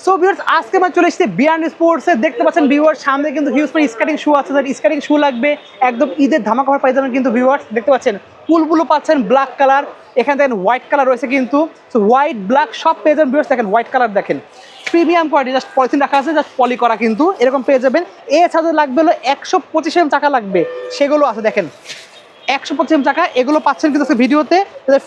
So viewers আজকে আমরা চলে এসেছি বিয়ান্ড স্পোর্টস এ। দেখতে পাচ্ছেন ভিউয়ার্স সামনে কিন্তু হিউজ পরিমাণ স্কেটিং শু আছে। স্কেটিং শু লাগবে একদম ঈদের ধামাকা অফার পাই যাবেন কিন্তু ভিউয়ার্স। দেখতে পাচ্ছেন পুলগুলো পাচ্ছেন ব্ল্যাক কালার, এখানে দেখেন হোয়াইট কালার রয়েছে কিন্তু। সো হোয়াইট ব্ল্যাক সব পেয়ে যাবেন ভিউয়ার্স। দেখেন হোয়াইট কালার দেখেন প্রিমিয়াম কোয়ালিটি, জাস্ট পলিথিন রাখা আছে, জাস্ট পলি করা কিন্তু এরকম পেয়ে যাবেন। এছাড়া লাগবে হলো 125 mm চাকা লাগবে, সেগুলো আছে দেখেন 125 mm চাকা, এগুলো পাচ্ছেন কিন্তু ভিডিওতে।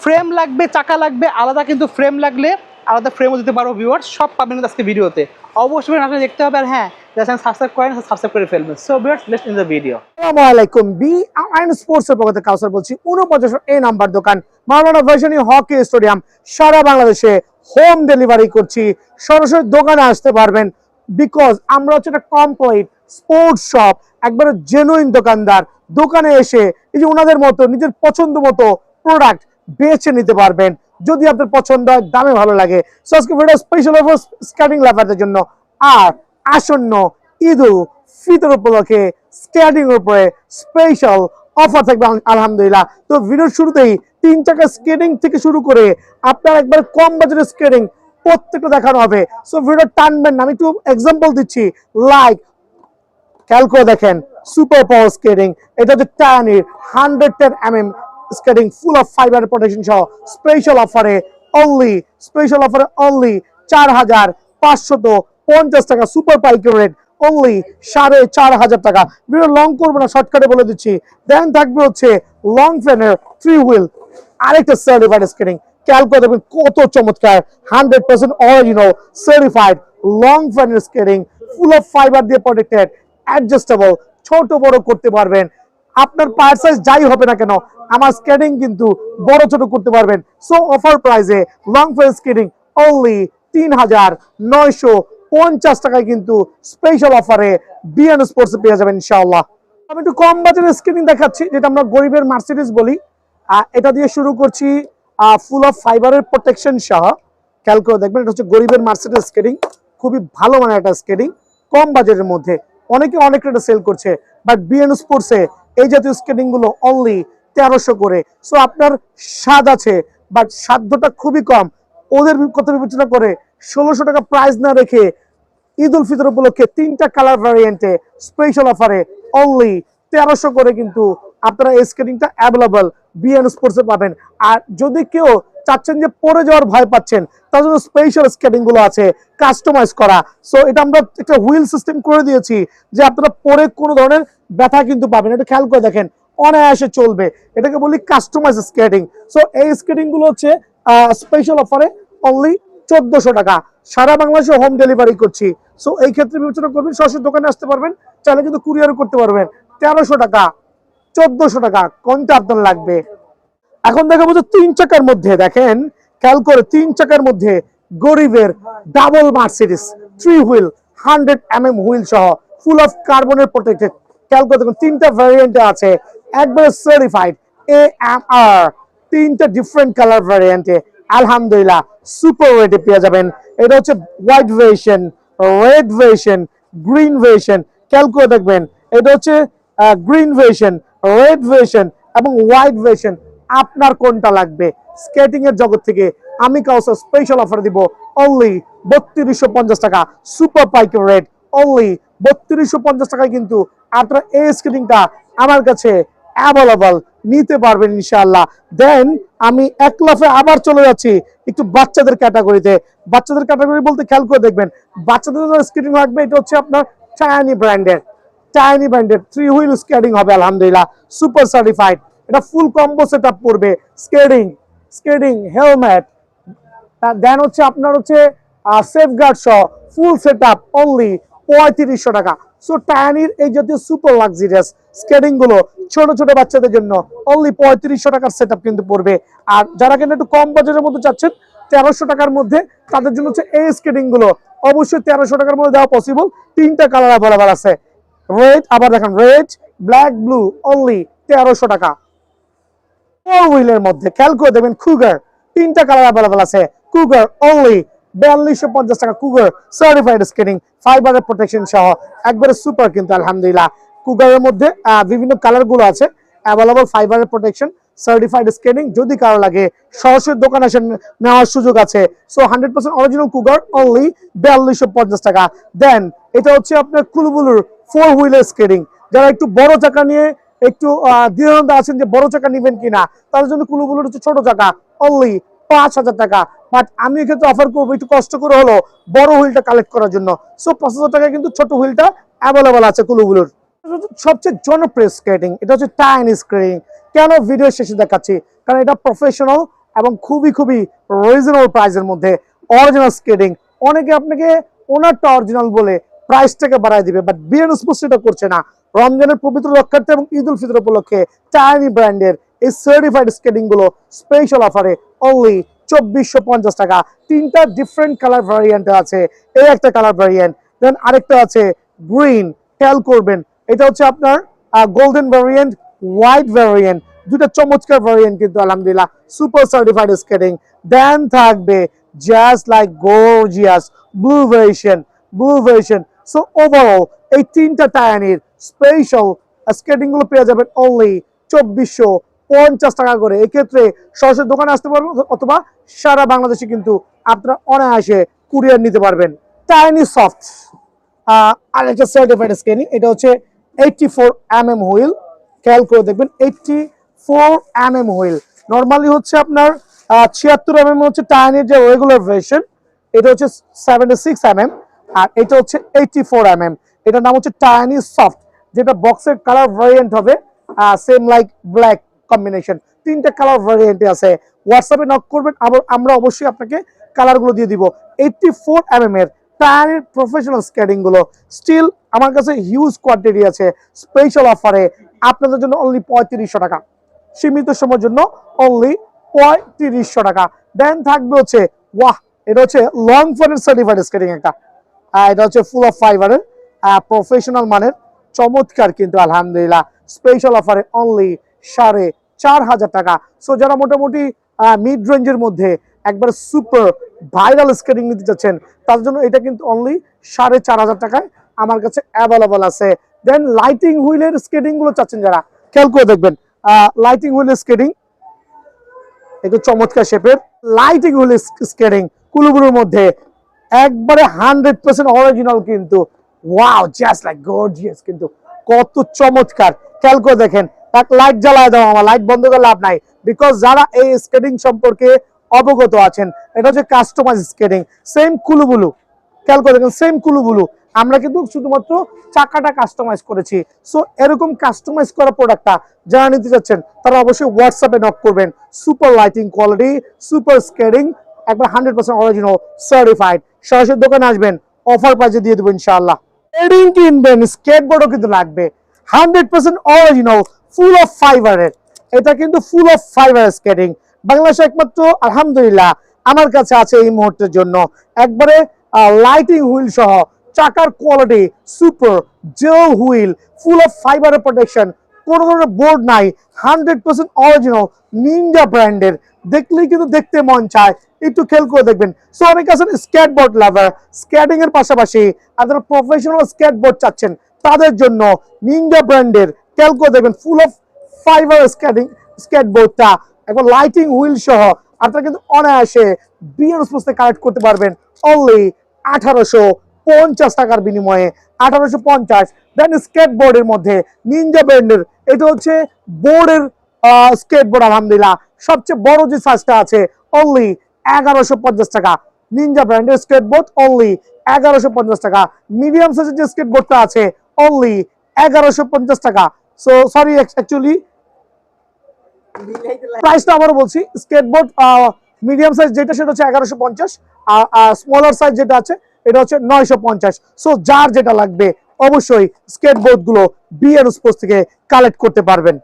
ফ্রেম লাগবে, চাকা লাগবে আলাদা, কিন্তু ফ্রেম লাগলে আলাদা ফ্রেমও দিতে পারবো ভিউয়ার্স, সব পাবেন কিন্তু আজকে ভিডিওতে। অবশ্যই আপনাকে দেখতে হবে। আর হ্যাঁ, যারা সাবস্ক্রাইব করেন সাবস্ক্রাইব করে ফেলবেন। So viewers let's in the video. আসসালামু আলাইকুম, বিআইএন স্পোর্টস এর পক্ষ থেকে কাউসার বলছি। 49 এ নাম্বার দোকান মাওলানা ভার্সিটি হকি স্টেডিয়াম, সারা বাংলাদেশে হোম ডেলিভারি করছি। সরাসরি দোকানে আসতে পারবেন, বিকজ আমরা হচ্ছে একটা কমপ্লিট স্পোর্টস শপ, একবারে জেনুইন দোকানদার। দোকানে এসে এই যে ওনাদের মতো নিজের পছন্দ মতো প্রোডাক্ট বেছে নিতে পারবেন, যদি আপনার পছন্দ হয়, দামে ভালো লাগে। সো আজকে ভিডিও স্পেশাল অফার স্কেটিং লাভারদের জন্য। আর আসন্ন ঈদ উল ফিতর উপলক্ষে স্কেটিং এর উপরে স্পেশাল অফার থাকবে আলহামদুলিল্লাহ। তো ভিডিওর শুরুতেই 3 চাকা স্কেটিং থেকে শুরু করে আপনার একবার কম বাজেটের স্কেটিং প্রত্যেকটা দেখানো হবে। সো ভিডিও টানবেন না, আমি একটু এক্সাম্পল দিচ্ছি। লাইক খেয়াল করে দেখেন, সুপার পাওয়ার স্কেটিং, এটা হচ্ছে টায়ানির 110 mm skating, full of fibre protection সহ স্পেশাল অফারে অনলি 4,550 টাকা, সুপার পাইকারি রেট অনলি 4,500 টাকা। ভিডিও লং করবো না, শর্টকাটে বলে দিচ্ছি। দেন থাকবে হচ্ছে লং ফ্যানের 3 হুইল আরেকটা সার্টিফাইড স্কেটিং। খেয়াল করে দেখবেন কত চমৎকার, 100% অরিজিনাল সার্টিফাইড লং ফ্যানের স্কেটিং, ফুল অফ ফাইবার দিয়ে প্রোটেক্টেড, অ্যাডজাস্টেবল, ছোট বড় করতে পারবেন। আপনার পায়ের সাইজ যাই হবে না কেন, আমার স্কেটিং কিন্তু বড় ছোট করতে পারবেন। সো অফার প্রাইসে লং ফ্যান স্কেটিং অনলি 3,950 টাকায় কিন্তু স্পেশাল অফারে বিএন স্পোর্টস পেয়ে যাবেন ইনশাআল্লাহ। আমি একটু কম বাজেটের স্কেটিং দেখাচ্ছি, যেটা আমরা গরিবের মার্সিডিজ বলি। এটা দিয়ে শুরু করছি, ফুল অফ ফাইবারের প্রোটেকশন সহ। খেয়াল করে দেখবেন, এটা হচ্ছে গরিবের মার্সিডিজ স্কেটিং, খুবই ভালো মানের একটা স্কেটিং, কম বাজেটের মধ্যে। অনেকে অনেক রেটে সেল করছে, বাট বিএন স্পোর্টসে এই জাতীয় স্কেটিং গুলো অনলি 1300 করে। সো আপনার স্বাদ আছে, বাট সাধ্যটা খুবই কম। ওদের কথা বিবেচনা করে 1600 টাকা প্রাইস না রেখে ঈদ উল ফিতর উপলক্ষে 3টা কালার ভ্যারিয়েন্টে স্পেশাল অফারে অনলি 1300 করে কিন্তু আপনারা এই স্কেটিংটা অ্যাভেলেবল বিএন স্পোর্টসে পাবেন। আর যদি কেউ চাচ্ছেন যে পরে যাওয়ার ভয় পাচ্ছেন, তার জন্য স্পেশাল স্কেটিং গুলো আছে কাস্টমাইজ করা। সো এটা আমরা একটা হুইল সিস্টেম করে দিয়েছি, যে আপনারা পরে কোনো ধরনের ব্যথা কিন্তু পাবেন। এটা খেয়াল করে দেখেন, অনায়াসে চলবে, এটাকে বলি কাস্টমাইজ স্কেটিং। সো এই স্কেটিং গুলো হচ্ছে স্পেশাল অফারে অনলি 1400 টাকা, সারা বাংলাদেশে হোম ডেলিভারি করছি। সো এই ক্ষেত্রে বিবেচনা করবেন, সরাসরি দোকানে আসতে পারবেন, চাইলে কিন্তু কুরিয়ারও করতে পারবেন। 1300 টাকা, 1400 টাকা, কোনটা আপনার লাগবে? এখন দেখাবো যে 3 চাকার মধ্যে, দেখেন খেয়াল করে, 3 চাকার মধ্যে গরিবের double Mercedes 3 wheel 100 mm wheel সহ, ফুল অফ কার্বনের প্রোটেক্টেড। খেয়াল করে দেখুন, 3টা ভ্যারিয়েন্টে আছে, একবারে সার্টিফাইড AMR, 3টা ডিফারেন্ট কালার ভ্যারিয়েন্টে আলহামদুলিল্লাহ সুপার রেটে পেয়ে যাবেন। এটা হচ্ছে white version, red version, green version. খেয়াল করে দেখবেন, এটা হচ্ছে গ্রিন ভার্সন, রেড ভার্সন এবং হোয়াইট ভার্সন। আপনার কোনটা লাগবে? স্কেটিং এর জগৎ থেকে আমি কাউসার স্পেশাল অফার দিব অনলি 3250 টাকা, সুপার পাইকারি রেট অনলি 3250 টাকায় কিন্তু আপনারা এই স্কেটিংটা আমার কাছে অ্যাভেলেবল নিতে পারবেন ইনশাআল্লাহ। দেন আমি এক লাফে আবার চলে যাচ্ছি একটু বাচ্চাদের ক্যাটাগরিতে। বাচ্চাদের ক্যাটাগরি বলতে খেয়াল করে দেখবেন, বাচ্চাদের স্কেটিং লাগবে, এটা হচ্ছে আপনার টায়ানি ব্র্যান্ডের 3 হুইল স্কেটিং হবে আলহামদুলিল্লাহ, সুপার সার্টিফাইড। এটা ফুল কম্বো সেটআপ পড়বে, স্কেটিং হেলমেট, দেন হচ্ছে আপনার হচ্ছে সেফগার্ড সহ ফুল সেটআপ অনলি 3500 টাকা। সো টায়ানির এই জাতীয় সুপার লাক্সারিয়াস স্কেটিং গুলো ছোট ছোট বাচ্চাদের জন্য অনলি 3500 টাকার সেটআপ কিন্তু পড়বে। আর যারা কিন্তু একটু কম বাজেটের মধ্যে চাচ্ছেন 1300 টাকার মধ্যে, তাদের জন্য হচ্ছে এই স্কেটিং গুলো অবশ্যই 1300 টাকার মধ্যে দেওয়া পসিবল। 3টা কালার অ্যাভেলেবল আছে, রেড, আবার দেখেন রেড, ব্ল্যাক, ব্লু, অনলি 1300 টাকা। 4 হুইলের মধ্যে খেয়াল করে দেখবেন, কুগার, 3টা কালার অ্যাভেলেবল আছে, কুগার অনলি 4250 টাকা। কুগার সার্টিফাইড স্কেটিং, ফাইবারের প্রোটেকশন সহ, একবারে সুপার কিন্তু আলহামদুলিল্লাহ। কুগারের মধ্যে বিভিন্ন কালার গুলো আছে অ্যাভেলেবল, ফাইবারের প্রোটেকশন, সার্টিফাইড স্কেটিং। যদি কারো লাগে সরাসরি দোকানে এসে নেওয়ার সুযোগ আছে। সো 100% অরিজিনাল কুগার অনলি 4250 টাকা। দেন এটা হচ্ছে আপনার কুলুবুলুর 4 হুইলার স্কেটিং। যারা একটু বড় চাকা নিয়ে একটু দ্বিধাদ্বন্দ্বে আছেন যে বড় চাকা নেবেন কিনা, তাদের জন্য কুলুবুলুর হচ্ছে ছোট চাকা অনলি 5000 টাকা। বাট আমি এক্ষেত্রে অফার করবো একটু কষ্ট করে হলো বড় হুইলটা কালেক্ট করার জন্য। সো 5000 টাকায় কিন্তু ছোট হুইলটা অ্যাভেলেবল আছে কুলুবুলুর। সবচেয়ে জনপ্রিয় স্কেটিং এটা হচ্ছে টাইনি স্কেটিং। কেন ভিডিও শেষে দেখাচ্ছি, কারণ এটা প্রফেশনাল এবং খুবই খুবই রিজনেবল প্রাইসের মধ্যে অরিজিনাল স্কেটিং। অনেকে আপনাকে ওনারটা অরিজিনাল বলে প্রাইসটাকে বাড়ায় দিবে, বাট বিএন স্পোর্টস এটা করছে না। রমজানের পবিত্র রক্ষার্থে এবং ঈদ উল ফিতর উপলক্ষে টাইনি ব্র্যান্ডের এই সার্টিফাইড স্কেটিং গুলো স্পেশাল অফারে অনলি 2450 টাকা। 3টা ডিফারেন্ট কালার ভ্যারিয়েন্ট আছে। এই একটা কালার ভ্যারিয়েন্ট, দেন আরেকটা আছে গ্রিন, খেয়াল করবেন এটা হচ্ছে আপনার গোল্ডেন ভ্যারিয়েন্ট, হোয়াইট ভ্যারিয়েন্ট, দুটো চমৎকার ভ্যারিয়েন্ট কিন্তু আলহামদুলিল্লাহ সুপার সার্টিফাইড স্কেটিং। দেন থাকবে just like gorgeous blue variation. So overall এই 3টা টায়ানির স্পেশাল স্কেটিং গুলো পেয়ে যাবেন অনলি 2450 টাকা করে। এক্ষেত্রে সরাসরি দোকানে আসতে পারবেন অথবা সারা বাংলাদেশে কিন্তু আপনারা অনায়াসে কুরিয়ার নিতে পারবেন। টাইনি সফট আরেকটা সার্টিফাইড স্কেটিং, এটা হচ্ছে 84mm হুইল। খেয়াল করে দেখবেন 84mm হুইল। নর্মালি হচ্ছে আপনার 76mm হচ্ছে টাইনির যে রেগুলার ভার্সন, এটা হচ্ছে 76mm, আর এটা হচ্ছে 84mm। এটার নাম হচ্ছে টাইনি সফট, যেটা বক্সের কালার ভ্যারিয়েন্ট হবে সেম লাইক ব্ল্যাক কম্বিনেশন। 3টা কালার ভ্যারিয়েন্টে আছে। হোয়াটসঅ্যাপে নক করবেন, আবার আমরা অবশ্যই আপনাকে কালারগুলো দিয়ে দিব। 84mm এর টায়ারের প্রফেশনাল স্কেটিং গুলো স্টিল আমার কাছে হিউজ কোয়ান্টিটি আছে। স্পেশাল অফারে আপনাদের জন্য অনলি 3500 টাকা, সীমিত সময়ের জন্য অনলি 3500 টাকা। দেন থাকবে হচ্ছে ওয়াহ, এটা হচ্ছে লং ফোনের সার্টিফাইড স্কেটিং একটা। এটা হচ্ছে ফুল অফ ফাইবারের প্রফেশনাল মানের চমৎকার কিন্তু আলহামদুলিল্লাহ স্পেশাল অফারে অনলি 4500 টাকা। সো যারা মোটামুটি মিড রেঞ্জের মধ্যে একবার সুপার ভাইরাল স্কেটিং নিতে চাচ্ছেন, তার জন্য এটা কিন্তু অনলি 4500 টাকায় আমার কাছে অ্যাভেলেবল আছে। দেন লাইটিং হুইলের স্কেটিং গুলো চাচ্ছেন যারা, খেয়াল করে দেখবেন লাইটিং হুইলের স্কেটিং একটু চমৎকার শেপের লাইটিং হুইলের স্কেটিং কুলুবুলুর মধ্যে একবারে 100% অরিজিনাল কিন্তু ওয়াও, জাস্ট লাইক গর্জিয়াস কিন্তু কত চমৎকার। খেয়াল করে দেখেন, এক লাইট জ্বালায় দাও, আমার লাইট বন্ধ করে লাভ নাই, বিকজ যারা এই স্কেটিং সম্পর্কে অবগত আছেন, এটা হচ্ছে কাস্টমাইজ স্কেটিং। সেম কুলুবুলু, খেয়াল করে দেখেন সেম কুলুবুলু, আমরা কিন্তু শুধুমাত্র চাকাটা কাস্টমাইজ করেছি। সো এরকম কাস্টমাইজ করা প্রোডাক্টটা যারা নিতে চাচ্ছেন তারা অবশ্যই হোয়াটসঅ্যাপে নক করবেন। Super lighting quality, super skating, একবার 100% অরিজিনাল সার্টিফাইড। সরাসরি দোকানে আসবেন, অফার প্রাইসে দিয়ে দেবো ইনশাআল্লাহ। স্কেটিং কিনবেন, স্কেটবোর্ডও কিন্তু লাগবে 100% অরিজিনাল ফুল অফ ফাইবারের। এটা কিন্তু ফুল অফ ফাইবার স্কেটিং, বাংলাদেশে একমাত্র আলহামদুলিল্লাহ আমার কাছে আছে এই মুহূর্তের জন্য। একবারে লাইটিং হুইল সহ চাকার quality super, gel wheel, full of ফাইবারের প্রোটেকশন, কোনো ধরনের বোর্ড নাই, 100% অরিজিনাল নিনজা ব্র্যান্ডের। দেখলেই কিন্তু দেখতে মন চায়, একটু খেয়াল করে দেখবেন। সো অনেকে আছেন স্কেটবোর্ড লাভার, স্কেটিং এর পাশাপাশি আপনারা প্রফেশনাল স্কেটবোর্ড চাচ্ছেন, তাদের জন্য নিনজা ব্র্যান্ডের খেয়াল করে দেখবেন ফুল অফ ফাইবার স্কেটবোর্ডটা একবার লাইটিং হুইল সহ আপনারা কিন্তু অনায়াসে বিএন স্পোর্টসে কালেক্ট করতে পারবেন অনলি 1850 টাকার বিনিময়ে। 1850। দেন স্কেটবোর্ডের মধ্যে নিনজা ব্র্যান্ডের, এটা হচ্ছে বোর্ডের স্কেটবোর্ড আলহামদুলিল্লাহ সবচেয়ে বড় যে সাইজটা আছে অনলি 1150 টাকা। নিনজা ব্র্যান্ডের স্কেটবোর্ড অনলি 1150 টাকা। মিডিয়াম সাইজের যে স্কেটবোর্ডটা আছে অনলি 1150 টাকা। সো সরি, অ্যাকচুয়ালি প্রাইসটা আবারও বলছি, স্কেটবোর্ড মিডিয়াম সাইজ যেটা সেটা হচ্ছে 1150, আর স্মলার সাইজ যেটা আছে এটা হচ্ছে 950। সো যার যেটা লাগবে অবশ্যই স্কেটবোর্ড গুলো বিএন স্পোর্টস থেকে কালেক্ট করতে পারবেন।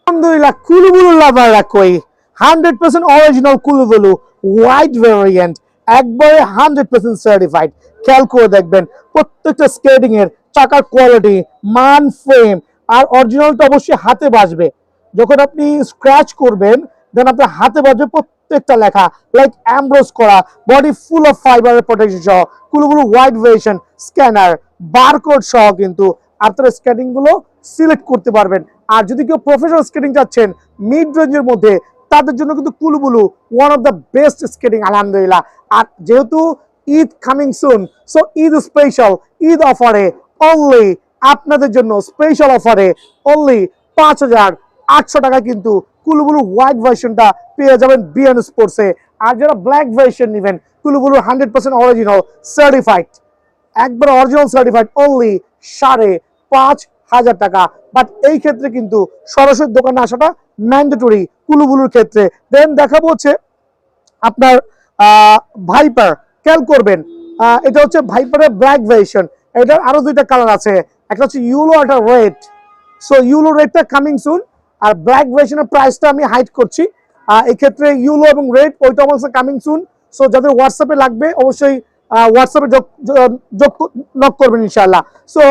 আলহামদুলিল্লাহ কুলুবুলু লাভাররা কই 100% অরিজিনাল কুলুবুলু হোয়াইট ভেরিয়েন্ট, একবারে 100% সার্টিফাইড। খেয়াল করে দেখবেন প্রত্যেকটা স্কেটিং এর চাকার কোয়ালিটি, মান, ফ্রেম আর অরিজিনালটা অবশ্যই হাতে বাজবে। যখন আপনি স্ক্র্যাচ করবেন দেন আপনার হাতে বাজবে প্রত্যেকটা লেখা, লাইক এমব্রোস করা, বডি ফুল অফ ফাইবারের প্রোটেকশন সহ কুলুবুলু হোয়াইট ভেরিয়েশন স্ক্যানার, বারকোড সহ কিন্তু আপনারা স্কেটিং গুলো সিলেক্ট করতে পারবেন আর যদি কেউ প্রফেশনাল স্কেটিং চাচ্ছেন মিড রেঞ্জের মধ্যে, তাদের জন্য কিন্তু কুলুবুলু one of the best skating আলহামদুলিল্লাহ। আর যেহেতু Eid coming soon, so Eid special, Eid অফারে অনলি আপনাদের জন্য স্পেশাল অফারে অনলি 5,800 টাকা কিন্তু কুলুবুলু হোয়াইট ভার্সনটা পেয়ে যাবেন বিএন স্পোর্টসে। আর যারা ব্ল্যাক ভার্সন নেবেন কুলুবুলু 100% অরিজিনাল সার্টিফাইড, একবার অরিজিনাল সার্টিফাইড অনলি 5,500 টাকা। বাট এই ক্ষেত্রে কিন্তু সরাসরি দোকানে আসাটা ম্যান্ডেটরি কুলুবুলুর ক্ষেত্রে। দেন দেখাবো হচ্ছে আপনার ভাইপার, খেয়াল করবেন এটা হচ্ছে ভাইপারের ব্ল্যাক ভার্সন। এটার আরো দুইটা কালার আছে, একটা হচ্ছে ইউলো আর একটা রেড। সো ইউলো রেডটা কামিং সুন, আর ব্ল্যাক ভার্সনের প্রাইসটা আমি হাইড করছি। এই ক্ষেত্রে ইউলো এবং রেড ওইটা আমার কামিং সুন। সো যাদের হোয়াটসঅ্যাপে লাগবে অবশ্যই হোয়াটসঅ্যাপে নক করবেন ইনশাআল্লাহ। সো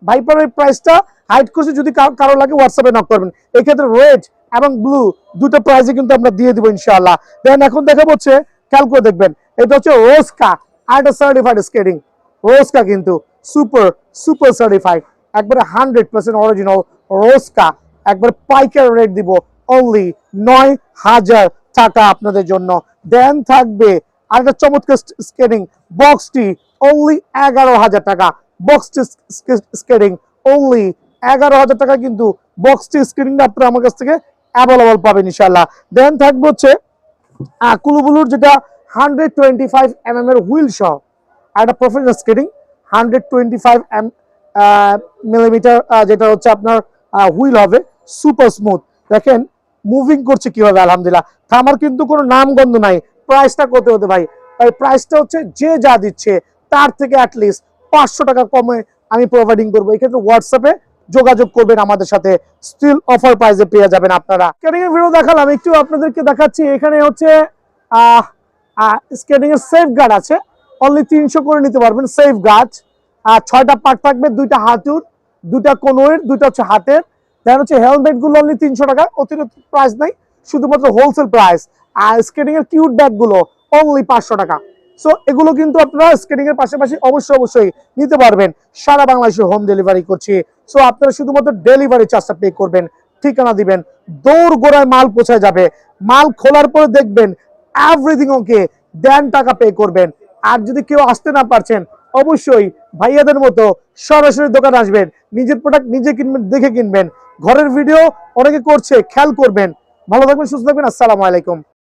ভাইপারের প্রাইসটা হাইড করছি, যদি কারো লাগে হোয়াটসঅ্যাপে নক করবেন। এই ক্ষেত্রে রেড এবং ব্লু দুটো প্রাইসে কিন্তু আমরা দিয়ে দিব ইনশাআল্লাহ। দেন এখন দেখা হচ্ছে, খেয়াল করে দেখবেন, এটা হচ্ছে রোজকা আর একটা সার্টিফাইড স্কেটিং। রোজকা কিন্তু সুপার সুপার সার্টিফাইড, একবারে 100% অরিজিনাল রোজকা। একবার পাইকার রেট দিব অনলি 9,000 টাকা আপনাদের জন্য। দেন থাকবে আরেকটা চমৎকার স্কেটিং বক্সটি অনলি 11,000 টাকা। বক্সটি স্কেটিং অনলি 11,000 টাকা কিন্তু বক্সটি স্কেটিংটা আপনারা আমার কাছ থেকে অ্যাভেলেবল পাবেন ইনশাআল্লাহ। দেন থাকবে হচ্ছে কুলুবুলুর যেটা 125 এর হুইল সহ আর একটা প্রফেশনাল স্কেটিং 125 মিলিমিটার, যেটা হচ্ছে আপনার হুইল হবে, সুপার স্মুথ। দেখেন মুভিং করছে কিভাবে, আলহামদুলিল্লাহ। থামার কিন্তু কোনো নামগন্ধ নাই। প্রাইসটা কত হতে ভাই? ভাই প্রাইসটা হচ্ছে যে যা দিচ্ছে তার থেকে অ্যাটলিস্ট 500 টাকা কমে আমি প্রোভাইডিং করবো। এই ক্ষেত্রে হোয়াটসঅ্যাপে যোগাযোগ করবেন আমাদের সাথে, স্টিল অফার প্রাইসে পেয়ে যাবেন আপনারা। স্কেটিং এর ভিডিও দেখালাম, একটু আপনাদেরকে দেখাচ্ছি। এখানে হচ্ছে স্কেটিং এর সেফ গার্ড আছে, অনলি 300 করে নিতে পারবেন। সেফ গার্ড 6টা পার্ট থাকবে, 2টা হাঁটুর, 2টা কোনোয়ের, 2টা হচ্ছে হাতের। দেন হচ্ছে হেলমেট গুলো অনলি 300 টাকা, অতিরিক্ত প্রাইস নাই, শুধুমাত্র হোলসেল প্রাইস। আর স্কেটিং এর কিউট ব্যাগ গুলো অনলি 500 টাকা। সো এগুলো কিন্তু আপনারা স্কেটিং এর পাশাপাশি অবশ্যই নিতে পারবেন। সারা বাংলাদেশে হোম ডেলিভারি করছি। সো আপনারা শুধুমাত্র ডেলিভারি চার্জটা পে করবেন, ঠিকানা দিবেন, দৌড় গোড়ায় মাল পৌঁছায় যাবে। মাল খোলার পরে দেখবেন এভরিথিং ওকে, দেন টাকা পে করবেন। আর যদি কেউ আসতে না পারছেন অবশ্যই ভাইয়াদের মতো সরাসরি দোকানে আসবেন, নিজের প্রোডাক্ট নিজে কিনবেন, দেখে কিনবেন। ঘরের ভিডিও অনেকে করছে, খেয়াল করবেন। ভালো থাকবেন, সুস্থ থাকবেন। আসসালামু আলাইকুম।